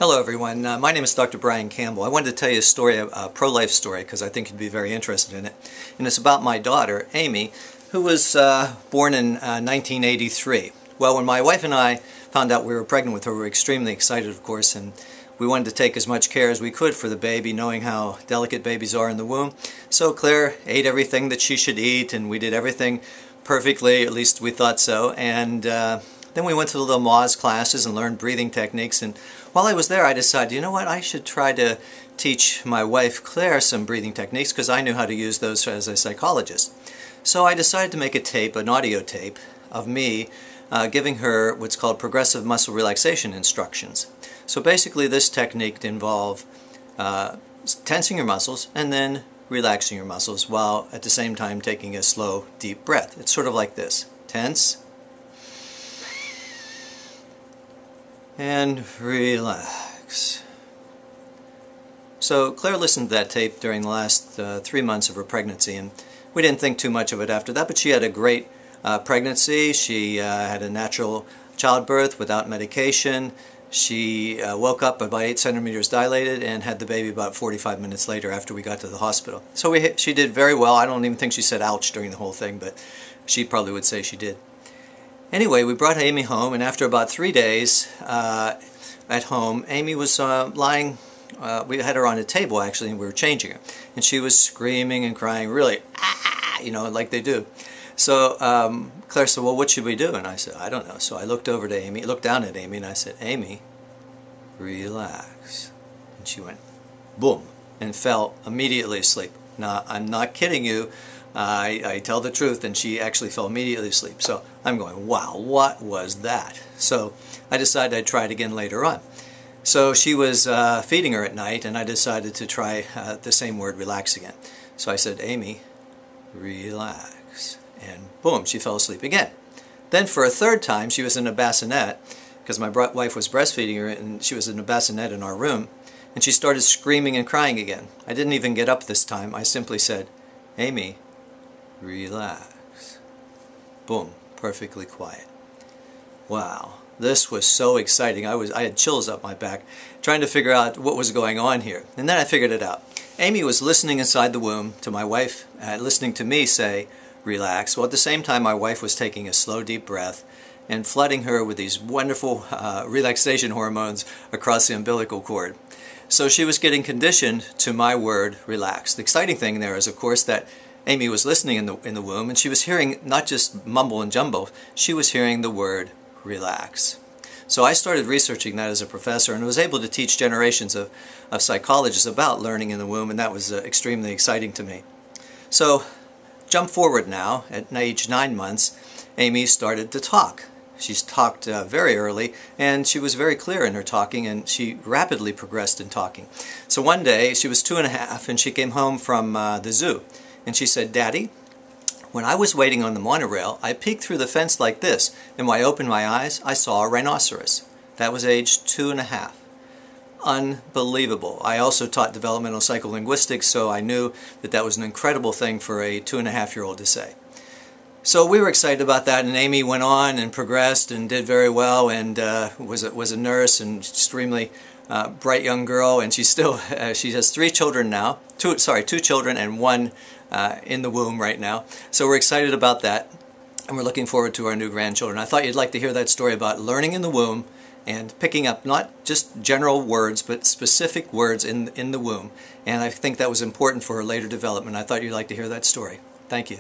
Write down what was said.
Hello everyone, my name is Dr. Brian Campbell. I wanted to tell you a story, a pro-life story, because I think you'd be very interested in it. And it's about my daughter, Amy, who was born in 1983. Well, when my wife and I found out we were pregnant with her, we were extremely excited, of course, and we wanted to take as much care as we could for the baby, knowing how delicate babies are in the womb. So Claire ate everything that she should eat, and we did everything perfectly, at least we thought so. And then we went to the little Moz classes and learned breathing techniques, and while I was there I decided, you know what, I should try to teach my wife Claire some breathing techniques because I knew how to use those as a psychologist. So I decided to make a tape, an audio tape, of me giving her what's called progressive muscle relaxation instructions. So basically this technique involves tensing your muscles and then relaxing your muscles while at the same time taking a slow, deep breath. It's sort of like this. Tense. And relax. So Claire listened to that tape during the last 3 months of her pregnancy, and we didn't think too much of it after that, but she had a great pregnancy. She had a natural childbirth without medication. She woke up about 8 centimeters dilated and had the baby about 45 minutes later after we got to the hospital. So she did very well. I don't even think she said ouch during the whole thing, but she probably would say she did. Anyway, we brought Amy home, and after about 3 days at home, Amy was lying, we had her on a table actually, and we were changing her. And she was screaming and crying, really, you know, like they do. So Claire said, well, what should we do? And I said, I don't know. So I looked over to Amy, looked down at Amy, and I said, Amy, relax. And she went, boom, and fell immediately asleep. Now, I'm not kidding you. I tell the truth, and she actually fell immediately asleep. So I'm going, wow, what was that? So I decided I'd try it again later on. So she was feeding her at night, and I decided to try the same word, relax, again. So I said, Amy, relax. And boom, she fell asleep again. Then for a third time, she was in a bassinet, because my wife was breastfeeding her, and she was in a bassinet in our room, and she started screaming and crying again. I didn't even get up this time. I simply said, Amy, relax. Boom, perfectly quiet. Wow, this was so exciting. I had chills up my back trying to figure out what was going on here. And then I figured it out. Amy was listening inside the womb to my wife, listening to me say, relax. Well, at the same time, my wife was taking a slow, deep breath and flooding her with these wonderful relaxation hormones across the umbilical cord. So she was getting conditioned to my word, relax. The exciting thing there is, of course, that Amy was listening in the womb, and she was hearing not just mumble and jumble, she was hearing the word relax. So I started researching that as a professor and was able to teach generations of psychologists about learning in the womb, and that was extremely exciting to me. So jump forward now, at age 9 months, Amy started to talk. She's talked very early, and she was very clear in her talking, and she rapidly progressed in talking. So one day, she was 2.5, and she came home from the zoo. And she said, Daddy, when I was waiting on the monorail, I peeked through the fence like this, and when I opened my eyes, I saw a rhinoceros. That was age 2.5. Unbelievable. I also taught developmental psycholinguistics, so I knew that that was an incredible thing for a 2.5-year-old to say. So we were excited about that, and Amy went on and progressed and did very well, and was a nurse and extremely bright young girl, and she has 3 children now. Two children and 1 in the womb right now. So we're excited about that, and we're looking forward to our new grandchildren. I thought you'd like to hear that story about learning in the womb and picking up not just general words, but specific words in the womb. And I think that was important for her later development. I thought you'd like to hear that story. Thank you.